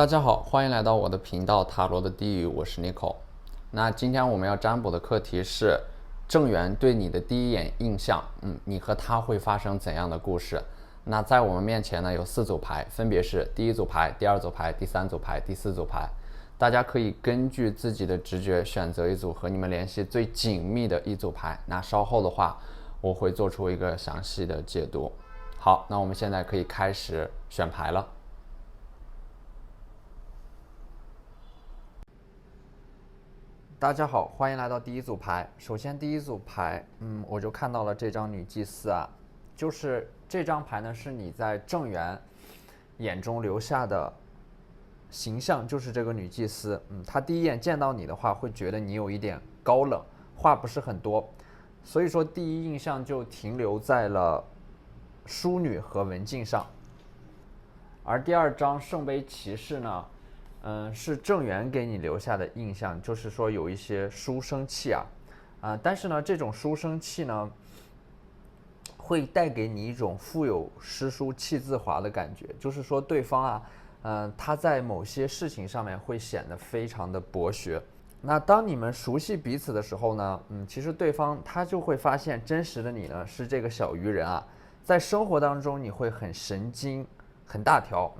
大家好，欢迎来到我的频道塔罗的地狱，我是 Nico。那今天我们要占卜的课题是正缘对你的第一眼印象，你和他会发生怎样的故事？那在我们面前呢有4组牌，分别是第一组牌、第二组牌、第3组牌、第4组牌。大家可以根据自己的直觉选择一组和你们联系最紧密的一组牌。那稍后的话，我会做出一个详细的解读。好，那我们现在可以开始选牌了。大家好，欢迎来到第一组牌。首先，第一组牌，我就看到了这张女祭司啊，就是这张牌呢，是你在正缘眼中留下的形象，就是这个女祭司。她第一眼见到你的话，会觉得你有一点高冷，话不是很多，所以说第一印象就停留在了淑女和文静上。而第二张圣杯骑士呢，是正缘给你留下的印象，就是说有一些书生气啊，但是呢，这种书生气呢，会带给你一种腹有诗书气自华的感觉，就是说对方他在某些事情上面会显得非常的博学。那当你们熟悉彼此的时候呢，其实对方他就会发现真实的你呢是这个小鱼人啊，在生活当中你会很神经、很大条，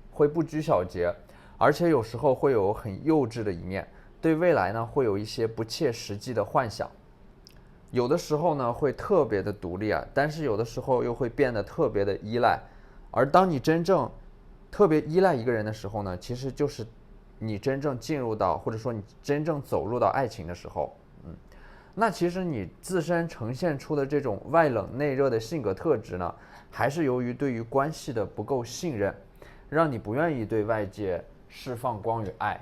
会不拘小节。而且有时候会有很幼稚的一面，对未来呢会有一些不切实际的幻想，有的时候呢会特别的独立但是有的时候又会变得特别的依赖。而当你真正特别依赖一个人的时候呢，其实就是你真正进入到，或者说你真正走入到爱情的时候。那其实你自身呈现出的这种外冷内热的性格特质呢，还是由于对于关系的不够信任，让你不愿意对外界释放光与爱，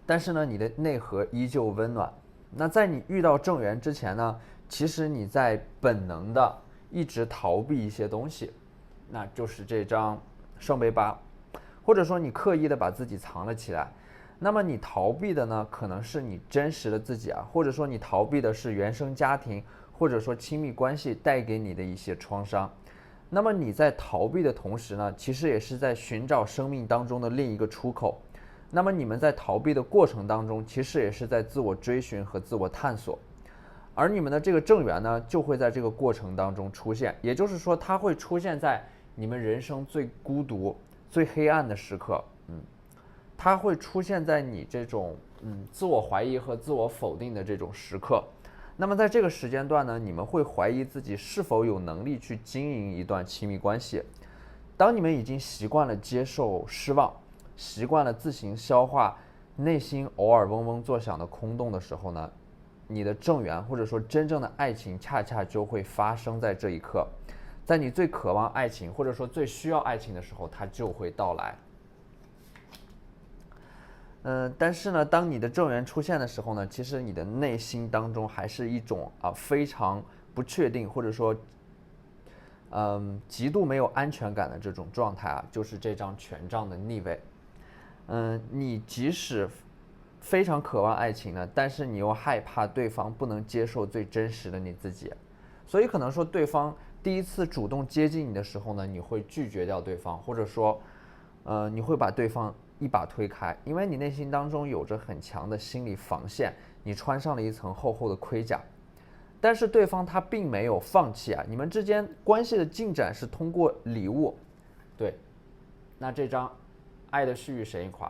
但是呢，你的内核依旧温暖。那在你遇到正缘之前呢，其实你在本能的一直逃避一些东西，那就是这张圣杯8，或者说你刻意的把自己藏了起来。那么你逃避的呢，可能是你真实的自己或者说你逃避的是原生家庭或者说亲密关系带给你的一些创伤。那么你在逃避的同时呢，其实也是在寻找生命当中的另一个出口。那么你们在逃避的过程当中，其实也是在自我追寻和自我探索。而你们的这个正缘呢，就会在这个过程当中出现，也就是说，它会出现在你们人生最孤独、最黑暗的时刻。它会出现在你这种自我怀疑和自我否定的这种时刻。那么在这个时间段呢，你们会怀疑自己是否有能力去经营一段亲密关系。当你们已经习惯了接受失望，习惯了自行消化内心偶尔嗡嗡作响的空洞的时候呢，你的正缘或者说真正的爱情恰恰就会发生在这一刻。在你最渴望爱情或者说最需要爱情的时候，它就会到来。但是呢，当你的正缘出现的时候呢，其实你的内心当中还是一种非常不确定，或者说极度没有安全感的这种状态就是这张权杖的逆位。你即使非常渴望爱情呢，但是你又害怕对方不能接受最真实的你自己，所以可能说对方第一次主动接近你的时候呢，你会拒绝掉对方，或者说你会把对方一把推开，因为你内心当中有着很强的心理防线，你穿上了一层厚厚的盔甲。但是对方他并没有放弃你们之间关系的进展是通过礼物。对，那这张爱的是与神一款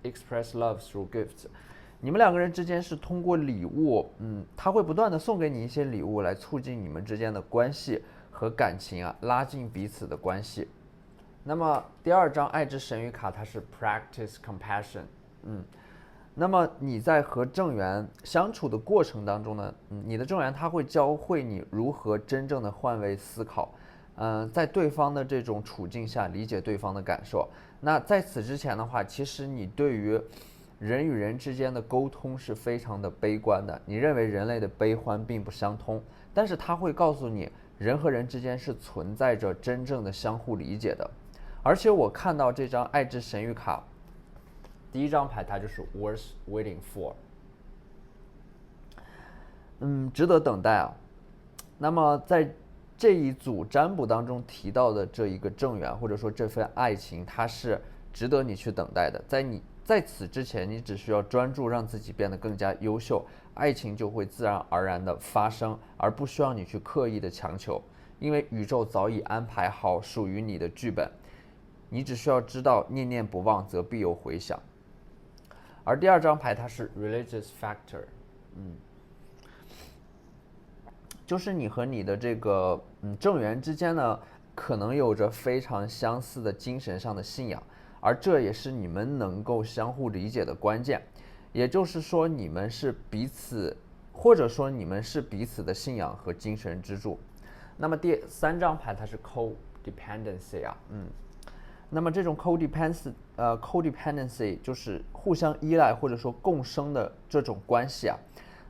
Express love through gifts， 你们两个人之间是通过礼物，他会不断的送给你一些礼物来促进你们之间的关系和感情拉近彼此的关系。那么第二张爱之神谕卡，它是 Practice Compassion。那么你在和正缘相处的过程当中呢，你的正缘他会教会你如何真正的换位思考，在对方的这种处境下理解对方的感受。那在此之前的话，其实你对于人与人之间的沟通是非常的悲观的，你认为人类的悲欢并不相通，但是他会告诉你，人和人之间是存在着真正的相互理解的。而且我看到这张爱之神谕卡，第一张牌它就是 worth waiting for， 值得等待那么在这一组占卜当中提到的这一个正缘，或者说这份爱情，它是值得你去等待的。在此之前，你只需要专注让自己变得更加优秀，爱情就会自然而然的发生，而不需要你去刻意的强求，因为宇宙早已安排好属于你的剧本，你只需要知道念念不忘则必有回响。而第二张牌它是 religious factor，就是你和你的这个正缘之间呢，可能有着非常相似的精神上的信仰，而这也是你们能够相互理解的关键。也就是说，你们是彼此，或者说你们是彼此的信仰和精神支柱。那么第三张牌它是 codependency 啊，那么这种 codependency 就是互相依赖或者说共生的这种关系啊。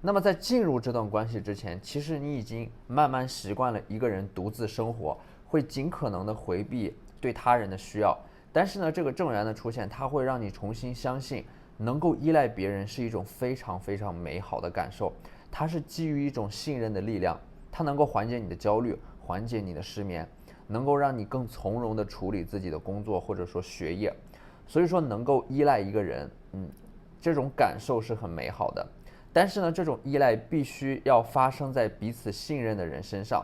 那么在进入这段关系之前，其实你已经慢慢习惯了一个人独自生活，会尽可能的回避对他人的需要。但是呢，这个正缘的出现，它会让你重新相信，能够依赖别人是一种非常非常美好的感受。它是基于一种信任的力量，它能够缓解你的焦虑，缓解你的失眠，能够让你更从容地处理自己的工作或者说学业。所以说，能够依赖一个人，这种感受是很美好的。但是呢，这种依赖必须要发生在彼此信任的人身上，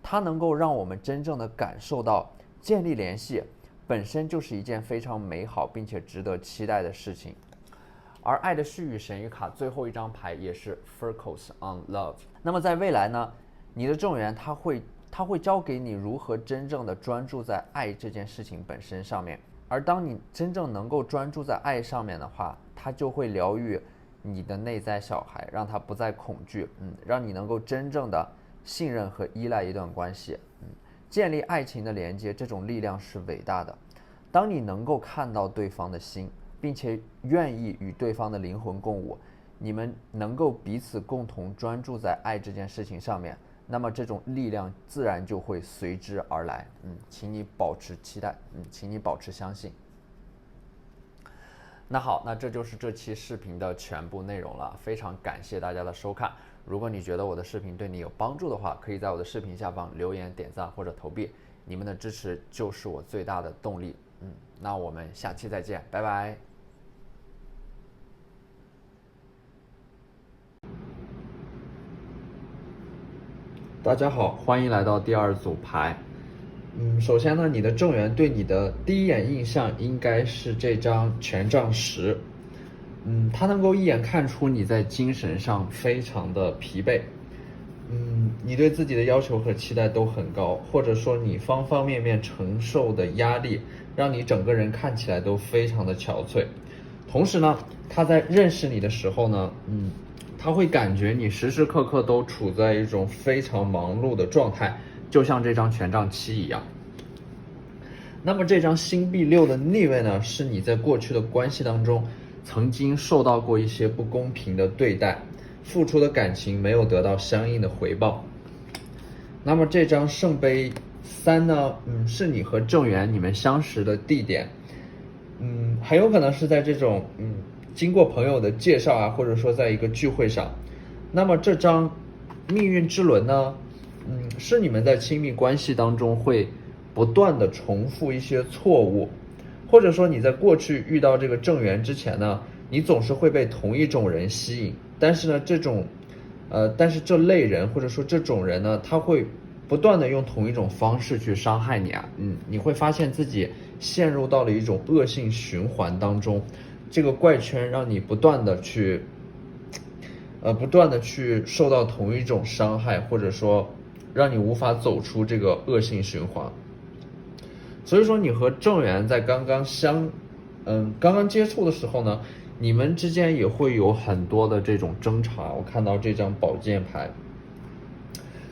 它能够让我们真正的感受到建立联系本身就是一件非常美好并且值得期待的事情。而爱的絮语神谕卡最后一张牌也是 Focus on Love。那么在未来呢，你的正缘它会教给你如何真正的专注在爱这件事情本身上面。而当你真正能够专注在爱上面的话，它就会疗愈你的内在小孩，让他不再恐惧，让你能够真正的信任和依赖一段关系，建立爱情的连接，这种力量是伟大的。当你能够看到对方的心，并且愿意与对方的灵魂共舞，你们能够彼此共同专注在爱这件事情上面，那么这种力量自然就会随之而来。请你保持期待，请你保持相信。那好，那这就是这期视频的全部内容了，非常感谢大家的收看。如果你觉得我的视频对你有帮助的话，可以在我的视频下方留言、点赞或者投币，你们的支持就是我最大的动力。那我们下期再见，拜拜。大家好，欢迎来到第二组牌。首先呢，你的正缘对你的第一眼印象应该是这张权杖10。它能够一眼看出你在精神上非常的疲惫。你对自己的要求和期待都很高，或者说你方方面面承受的压力，让你整个人看起来都非常的憔悴。同时呢，他在认识你的时候呢，他会感觉你时时刻刻都处在一种非常忙碌的状态，就像这张权杖7一样。那么这张星币6的逆位呢，是你在过去的关系当中曾经受到过一些不公平的对待，付出的感情没有得到相应的回报。那么这张圣杯3呢，是你和正缘你们相识的地点，很有可能是在这种经过朋友的介绍啊，或者说在一个聚会上。那么这张命运之轮呢，是你们在亲密关系当中会不断的重复一些错误，或者说你在过去遇到这个正缘之前呢，你总是会被同一种人吸引，但是呢，但是这类人或者说这种人呢，他会不断的用同一种方式去伤害你啊，你会发现自己陷入到了一种恶性循环当中，这个怪圈让你不断的去受到同一种伤害，或者说让你无法走出这个恶性循环。所以说你和正缘在刚刚接触的时候呢，你们之间也会有很多的这种争吵。我看到这张宝剑牌，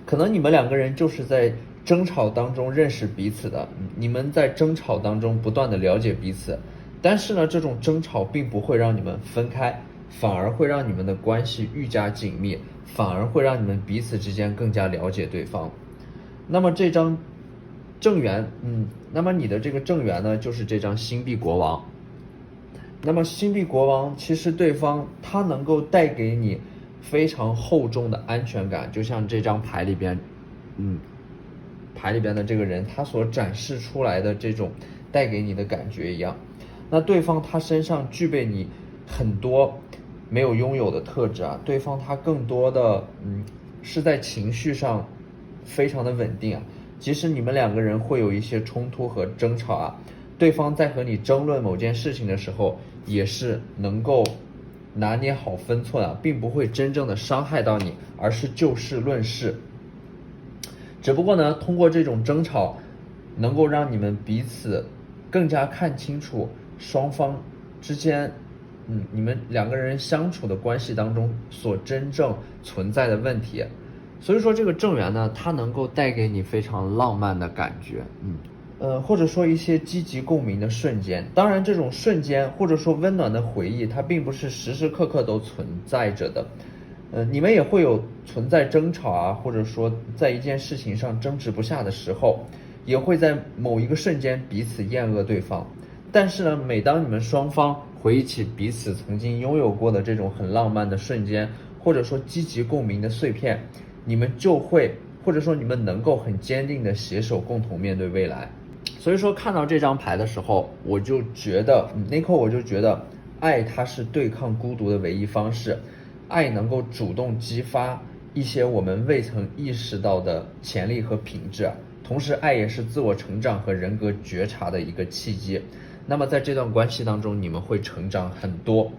可能你们两个人就是在争吵当中认识彼此的，你们在争吵当中不断的了解彼此，但是呢，这种争吵并不会让你们分开，反而会让你们的关系愈加紧密，反而会让你们彼此之间更加了解对方。那么这张正缘，那么你的这个正缘呢，就是这张星币国王。那么星币国王其实对方他能够带给你非常厚重的安全感，就像这张牌里边的这个人他所展示出来的这种带给你的感觉一样。那对方他身上具备你很多没有拥有的特质啊，对方他更多的是在情绪上非常的稳定啊，即使你们两个人会有一些冲突和争吵啊，对方在和你争论某件事情的时候，也是能够拿捏好分寸啊，并不会真正的伤害到你，而是就事论事。只不过呢，通过这种争吵，能够让你们彼此更加看清楚双方之间，你们两个人相处的关系当中所真正存在的问题。所以说这个正缘呢，它能够带给你非常浪漫的感觉，或者说一些积极共鸣的瞬间。当然，这种瞬间或者说温暖的回忆，它并不是时时刻刻都存在着的。你们也会有存在争吵啊，或者说在一件事情上争执不下的时候，也会在某一个瞬间彼此厌恶对方。但是呢，每当你们双方回忆起彼此曾经拥有过的这种很浪漫的瞬间，或者说积极共鸣的碎片，你们就会，或者说你们能够很坚定的携手共同面对未来。所以说看到这张牌的时候，我就觉得爱它是对抗孤独的唯一方式，爱能够主动激发一些我们未曾意识到的潜力和品质，同时爱也是自我成长和人格觉察的一个契机。那么在这段关系当中，你们会成长很多。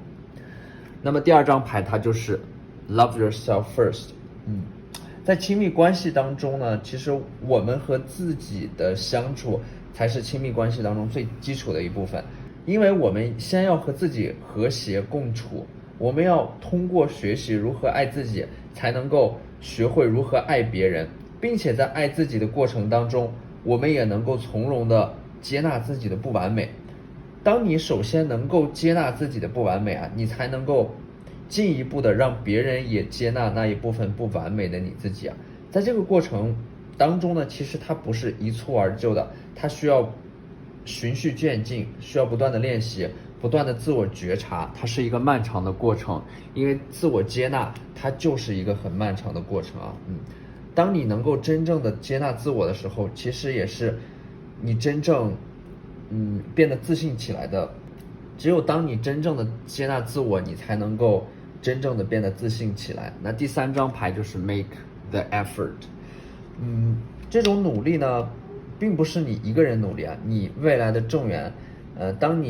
那么第二张牌它就是 Love yourself first。在亲密关系当中呢，其实我们和自己的相处才是亲密关系当中最基础的一部分，因为我们先要和自己和谐共处，我们要通过学习如何爱自己，才能够学会如何爱别人，并且在爱自己的过程当中，我们也能够从容的接纳自己的不完美。当你首先能够接纳自己的不完美啊，你才能够进一步的让别人也接纳那一部分不完美的你自己啊。在这个过程当中呢，其实它不是一蹴而就的，它需要循序渐进，需要不断的练习，不断的自我觉察，它是一个漫长的过程。因为自我接纳它就是一个很漫长的过程啊。当你能够真正的接纳自我的时候，其实也是你真正变得自信起来的。只有当你真正的接纳自我，你才能够真正的变得自信起来。那第三张牌就是 make the effort。这种努力呢，并不是你一个人努力啊，你未来的正缘，当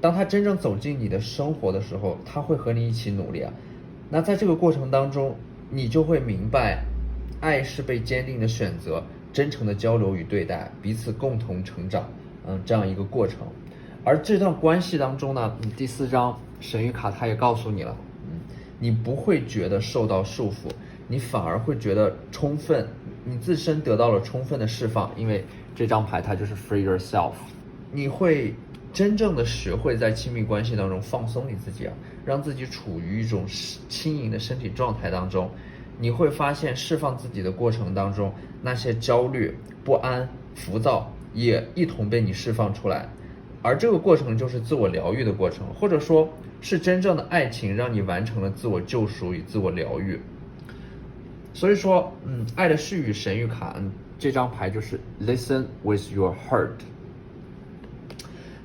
他真正走进你的生活的时候，他会和你一起努力啊。那在这个过程当中，你就会明白，爱是被坚定的选择，真诚的交流与对待，彼此共同成长，这样一个过程。而这段关系当中呢，第四张神谕卡它也告诉你了，你不会觉得受到束缚，你反而会觉得你自身得到了充分的释放，因为这张牌它就是 free yourself。你会真正的学会在亲密关系当中放松你自己啊，让自己处于一种轻盈的身体状态当中。你会发现释放自己的过程当中，那些焦虑、不安、浮躁也一同被你释放出来。而这个过程就是自我疗愈的过程，或者说是真正的爱情让你完成了自我救赎与自我疗愈。所以说爱的絮语神谕卡，这张牌就是 listen with your heart。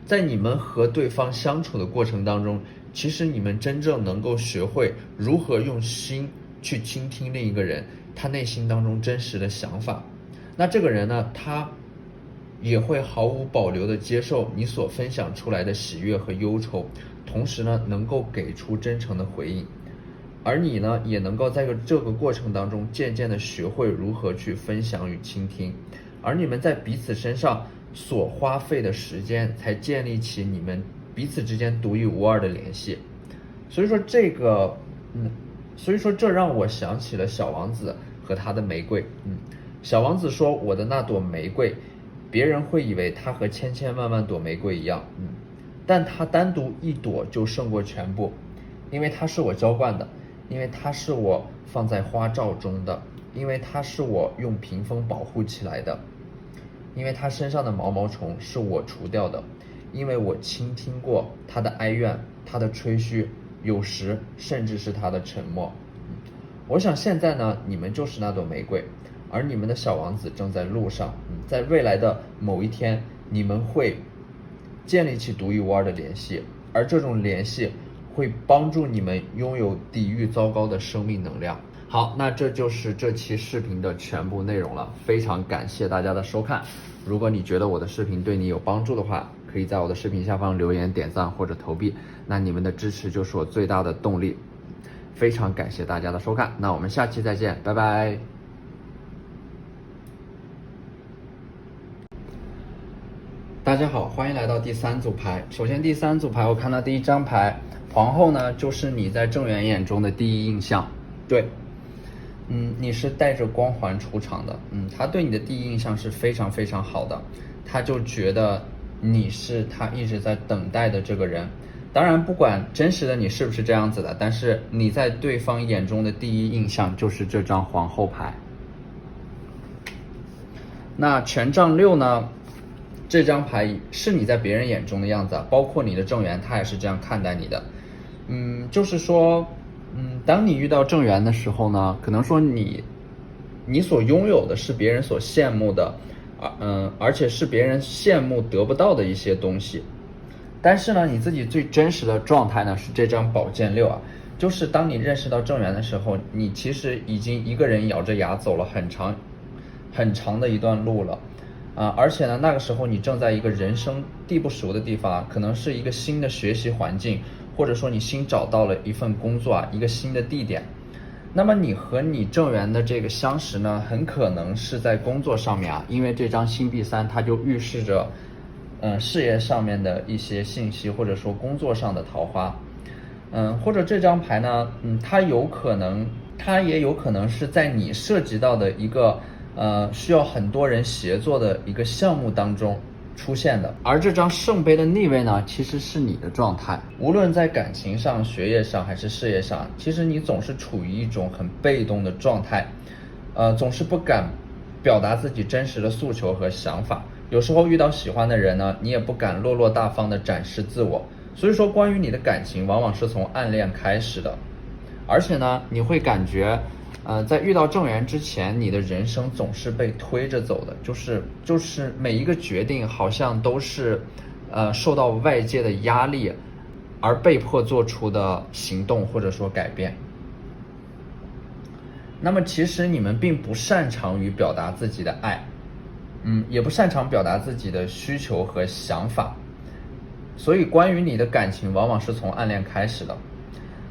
在你们和对方相处的过程当中，其实你们真正能够学会如何用心去倾听另一个人他内心当中真实的想法。那这个人呢，他也会毫无保留地接受你所分享出来的喜悦和忧愁，同时呢，能够给出真诚的回应。而你呢，也能够在这个过程当中渐渐地学会如何去分享与倾听，而你们在彼此身上所花费的时间，才建立起你们彼此之间独一无二的联系。所以说这让我想起了小王子和他的玫瑰。小王子说，我的那朵玫瑰，别人会以为它和千千万万朵玫瑰一样，但它单独一朵就胜过全部，因为它是我浇灌的，因为它是我放在花罩中的，因为它是我用屏风保护起来的，因为它身上的毛毛虫是我除掉的，因为我倾听过它的哀怨，它的吹嘘，有时甚至是它的沉默。我想现在呢，你们就是那朵玫瑰，而你们的小王子正在路上。在未来的某一天，你们会建立起独一无二的联系，而这种联系会帮助你们拥有抵御糟糕的生命能量。好，那这就是这期视频的全部内容了，非常感谢大家的收看。如果你觉得我的视频对你有帮助的话，可以在我的视频下方留言、点赞或者投币，那你们的支持就是我最大的动力。非常感谢大家的收看，那我们下期再见，拜拜。大家好，欢迎来到第3组牌。首先第3组牌，我看到第1张牌，皇后呢，就是你在正缘眼中的第一印象。对，你是带着光环出场的，他对你的第一印象是非常非常好的，他就觉得你是他一直在等待的这个人。当然，不管真实的你是不是这样子的，但是你在对方眼中的第一印象就是这张皇后牌。那权杖6呢？这张牌是你在别人眼中的样子，包括你的正缘，他也是这样看待你的。就是说，当你遇到正缘的时候呢，可能说你所拥有的是别人所羡慕的，而且是别人羡慕得不到的一些东西。但是呢，你自己最真实的状态呢是这张宝剑6啊，就是当你认识到正缘的时候，你其实已经一个人咬着牙走了很长很长的一段路了。而且呢，那个时候你正在一个人生地不熟的地方，可能是一个新的学习环境，或者说你新找到了一份工作一个新的地点。那么你和你正缘的这个相识呢，很可能是在工作上面因为这张星币3它就预示着事业上面的一些信息，或者说工作上的桃花。或者这张牌呢，它也有可能是在你涉及到的一个需要很多人协作的一个项目当中出现的。而这张圣杯的逆位呢，其实是你的状态，无论在感情上、学业上还是事业上，其实你总是处于一种很被动的状态，总是不敢表达自己真实的诉求和想法。有时候遇到喜欢的人呢，你也不敢落落大方的展示自我。所以说，关于你的感情往往是从暗恋开始的，而且呢，你会感觉在遇到正缘之前，你的人生总是被推着走的，就是每一个决定好像都是受到外界的压力而被迫做出的行动或者说改变。那么其实你们并不擅长于表达自己的爱，也不擅长表达自己的需求和想法，所以关于你的感情往往是从暗恋开始的。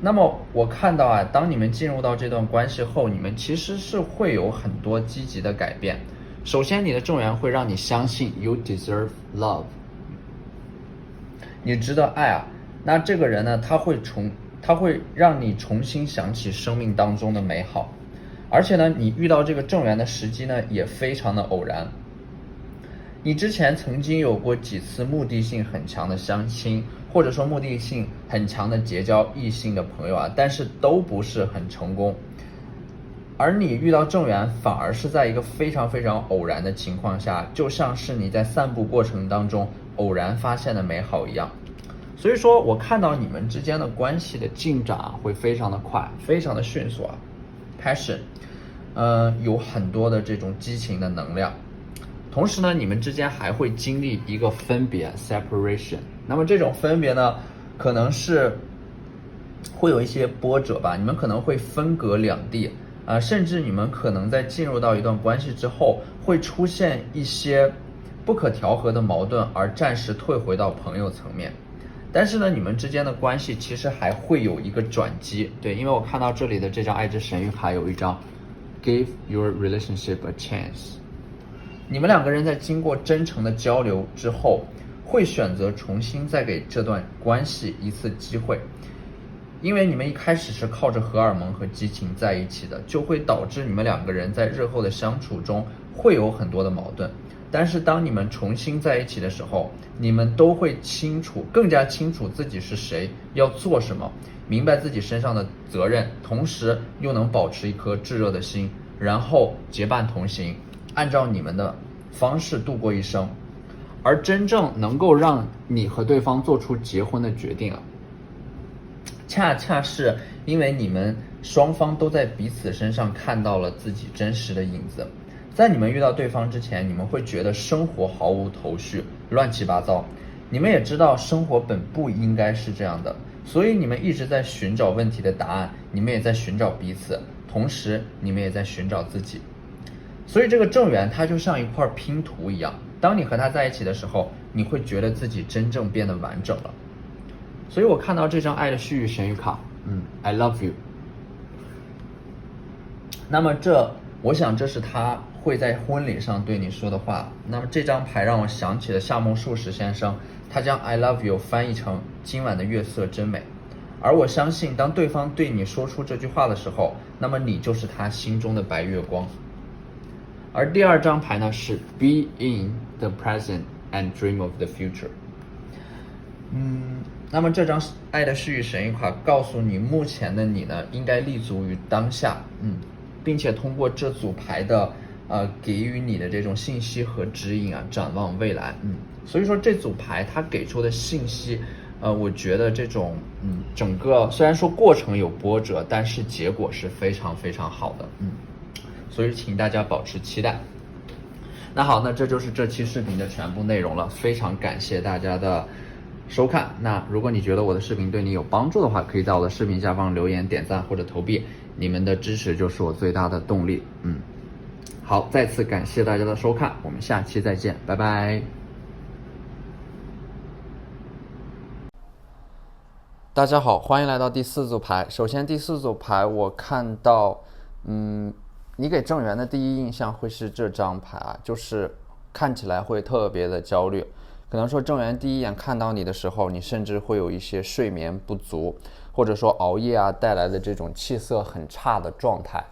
那么我看到当你们进入到这段关系后，你们其实是会有很多积极的改变。首先，你的正缘会让你相信 you deserve love， 你值得爱那这个人呢，他会让你重新想起生命当中的美好。而且呢，你遇到这个正缘的时机呢，也非常的偶然。你之前曾经有过几次目的性很强的相亲，或者说目的性很强的结交异性的朋友但是都不是很成功。而你遇到正缘反而是在一个非常非常偶然的情况下，就像是你在散步过程当中偶然发现的美好一样。所以说我看到你们之间的关系的进展会非常的快，非常的迅速passion，有很多的这种激情的能量。同时呢，你们之间还会经历一个分别 separation。 那么这种分别呢，可能是会有一些波折吧，你们可能会分隔两地甚至你们可能在进入到一段关系之后，会出现一些不可调和的矛盾，而暂时退回到朋友层面。但是呢，你们之间的关系其实还会有一个转机。对，因为我看到这里的这张爱之神谕牌有一张 Give your relationship a chance。你们两个人在经过真诚的交流之后，会选择重新再给这段关系一次机会。因为你们一开始是靠着荷尔蒙和激情在一起的，就会导致你们两个人在日后的相处中会有很多的矛盾。但是当你们重新在一起的时候，你们都会更加清楚自己是谁，要做什么，明白自己身上的责任，同时又能保持一颗炙热的心，然后结伴同行，按照你们的方式度过一生。而真正能够让你和对方做出结婚的决定恰恰是因为你们双方都在彼此身上看到了自己真实的影子。在你们遇到对方之前，你们会觉得生活毫无头绪，乱七八糟，你们也知道生活本不应该是这样的，所以你们一直在寻找问题的答案，你们也在寻找彼此，同时你们也在寻找自己。所以这个正缘它就像一块拼图一样，当你和他在一起的时候，你会觉得自己真正变得完整了。所以我看到这张爱的絮语神谕卡，I love you。那么我想这是他会在婚礼上对你说的话。那么这张牌让我想起了夏目漱石先生，他将 I love you 翻译成今晚的月色真美。而我相信当对方对你说出这句话的时候，那么你就是他心中的白月光。而第二张牌呢是 Be in the present and dream of the future。那么这张爱的絮语神谕卡告诉你，目前的你呢应该立足于当下，并且通过这组牌的给予你的这种信息和指引啊，展望未来。所以说这组牌它给出的信息，我觉得这种整个虽然说过程有波折，但是结果是非常非常好的。所以请大家保持期待。那好，那这就是这期视频的全部内容了，非常感谢大家的收看。那如果你觉得我的视频对你有帮助的话，可以在我的视频下方留言、点赞或者投币，你们的支持就是我最大的动力。好，再次感谢大家的收看，我们下期再见，拜拜。大家好，欢迎来到第四组牌。首先第四组牌我看到你给正缘的第一印象会是这张牌啊，就是看起来会特别的焦虑。可能说正缘第一眼看到你的时候，你甚至会有一些睡眠不足，或者说熬夜啊带来的这种气色很差的状态。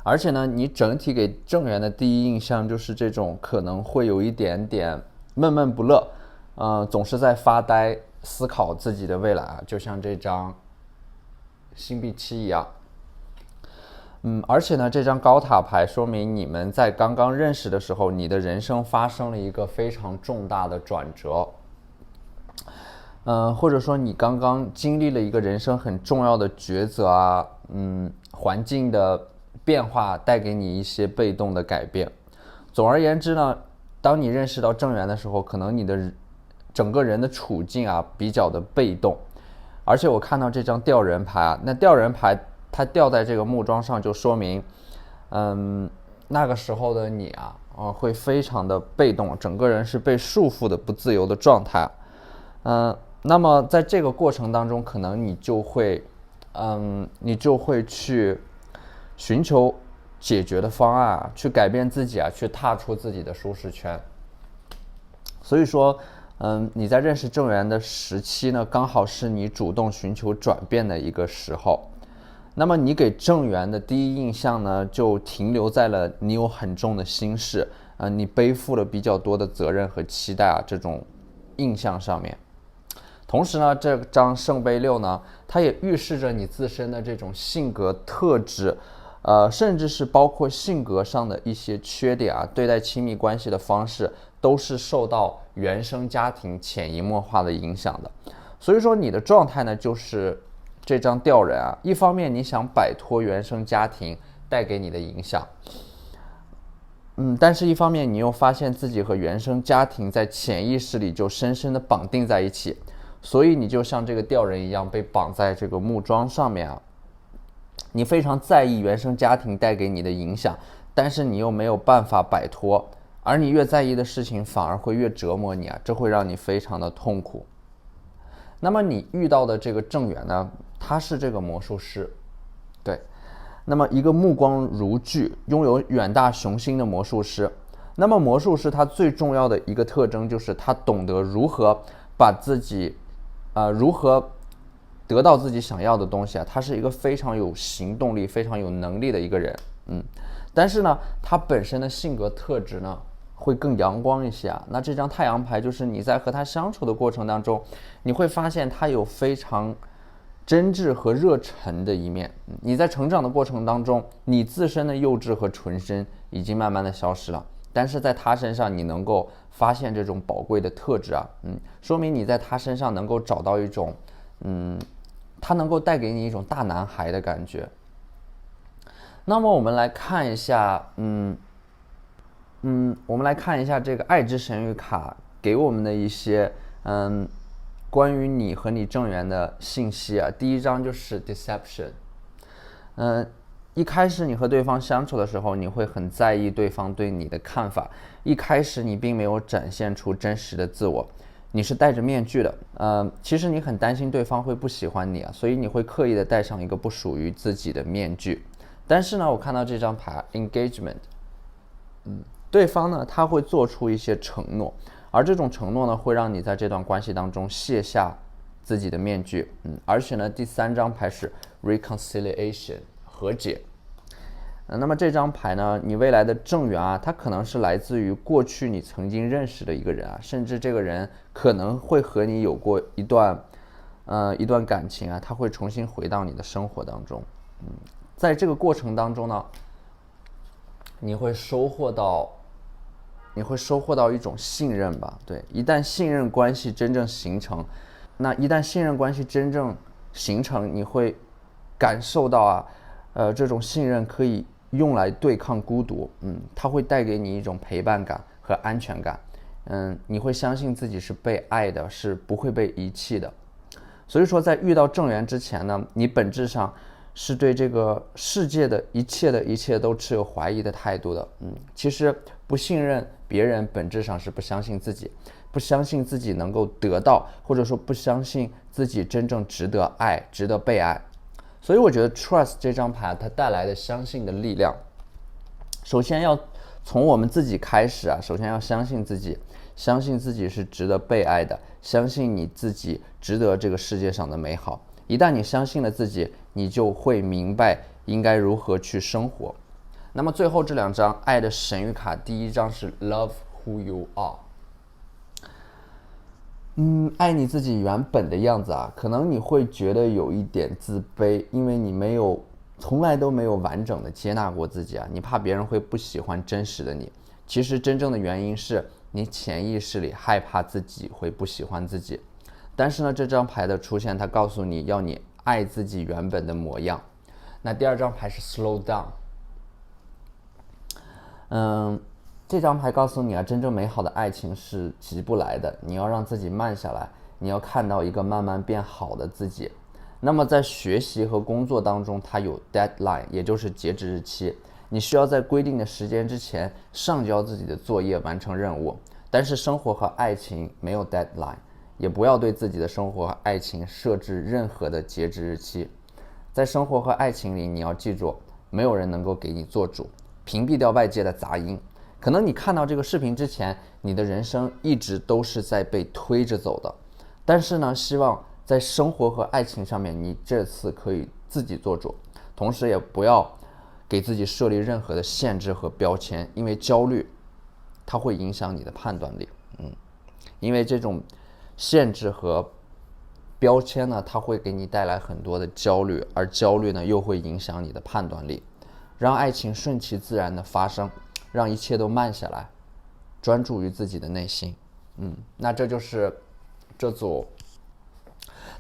而且呢，你整体给正缘的第一印象就是这种可能会有一点点闷闷不乐，总是在发呆思考自己的未来啊，就像这张星币7一样。而且呢，这张高塔牌说明你们在刚刚认识的时候，你的人生发生了一个非常重大的转折，或者说你刚刚经历了一个人生很重要的抉择啊，环境的变化带给你一些被动的改变。总而言之呢，当你认识到正缘的时候，可能你的整个人的处境啊比较的被动。而且我看到这张吊人牌啊，那吊人牌它吊在这个木桩上，就说明那个时候的你啊，会非常的被动，整个人是被束缚的不自由的状态。那么在这个过程当中，可能你就会去寻求解决的方案啊，去改变自己啊，去踏出自己的舒适圈。所以说你在认识正缘的时期呢，刚好是你主动寻求转变的一个时候。那么你给正缘的第一印象呢，就停留在了你有很重的心事，你背负了比较多的责任和期待啊，这种印象上面。同时呢，这张圣杯6呢，它也预示着你自身的这种性格特质，甚至是包括性格上的一些缺点啊，对待亲密关系的方式，都是受到原生家庭潜移默化的影响的。所以说你的状态呢，就是这张吊人啊，一方面你想摆脱原生家庭带给你的影响，但是一方面你又发现自己和原生家庭在潜意识里就深深的绑定在一起，所以你就像这个吊人一样被绑在这个木桩上面啊。你非常在意原生家庭带给你的影响，但是你又没有办法摆脱，而你越在意的事情反而会越折磨你啊，这会让你非常的痛苦。那么你遇到的这个正缘呢，他是这个魔术师，对，那么一个目光如炬、拥有远大雄心的魔术师。那么魔术师他最重要的一个特征就是他懂得如何把自己，如何得到自己想要的东西啊，他是一个非常有行动力、非常有能力的一个人，但是呢，他本身的性格特质呢，会更阳光一些啊。那这张太阳牌就是你在和他相处的过程当中，你会发现他有非常真挚和热忱的一面。你在成长的过程当中，你自身的幼稚和纯真已经慢慢的消失了，但是在他身上你能够发现这种宝贵的特质啊，说明你在他身上能够找到一种，他能够带给你一种大男孩的感觉。那么我们来看一下，这个爱之神谕卡给我们的一些关于你和你正缘的信息啊。第一章就是 deception。一开始你和对方相处的时候，你会很在意对方对你的看法。一开始你并没有展现出真实的自我，你是戴着面具的。其实你很担心对方会不喜欢你啊，所以你会刻意的戴上一个不属于自己的面具。但是呢，我看到这张牌 engagement，对方呢他会做出一些承诺，而这种承诺呢会让你在这段关系当中卸下自己的面具。而且呢，第三张牌是 reconciliation， 和解。那么这张牌呢，你未来的正缘啊，它可能是来自于过去你曾经认识的一个人啊，甚至这个人可能会和你有过一段感情啊，他会重新回到你的生活当中。在这个过程当中呢，你会收获到一种信任吧。对，一旦信任关系真正形成，你会感受到这种信任可以用来对抗孤独。它会带给你一种陪伴感和安全感。你会相信自己是被爱的，是不会被遗弃的。所以说，在遇到正缘之前呢，你本质上是对这个世界的一切都持有怀疑的态度的。其实不信任别人，本质上是不相信自己，不相信自己能够得到，或者说不相信自己真正值得爱，值得被爱。所以我觉得 trust 这张牌它带来的相信的力量，首先要从我们自己开始啊，首先要相信自己，相信自己是值得被爱的，相信你自己值得这个世界上的美好。一旦你相信了自己，你就会明白应该如何去生活。那么最后这两张爱的神谕卡，第一张是 Love Who You Are。爱你自己原本的样子啊，可能你会觉得有一点自卑，因为你从来都没有完整的接纳过自己啊，你怕别人会不喜欢真实的你。其实真正的原因是你潜意识里害怕自己会不喜欢自己。但是呢，这张牌的出现，它告诉你要你爱自己原本的模样。那第二张牌是 Slow Down。这张牌告诉你啊，真正美好的爱情是急不来的，你要让自己慢下来，你要看到一个慢慢变好的自己。那么在学习和工作当中，它有 deadline， 也就是截止日期，你需要在规定的时间之前上交自己的作业，完成任务。但是生活和爱情没有 deadline， 也不要对自己的生活和爱情设置任何的截止日期。在生活和爱情里，你要记住，没有人能够给你做主，屏蔽掉外界的杂音。可能你看到这个视频之前，你的人生一直都是在被推着走的。但是呢，希望在生活和爱情上面，你这次可以自己做主，同时也不要给自己设立任何的限制和标签，因为焦虑它会影响你的判断力。因为这种限制和标签呢，它会给你带来很多的焦虑，而焦虑呢又会影响你的判断力。让爱情顺其自然的发生，让一切都慢下来，专注于自己的内心。那这就是这组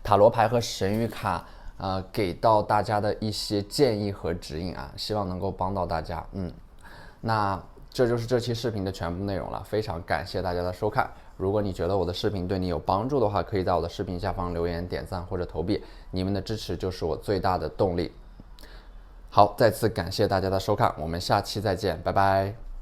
塔罗牌和神谕卡给到大家的一些建议和指引啊，希望能够帮到大家。那这就是这期视频的全部内容了，非常感谢大家的收看。如果你觉得我的视频对你有帮助的话，可以在我的视频下方留言、点赞或者投币，你们的支持就是我最大的动力。好，再次感谢大家的收看，我们下期再见，拜拜。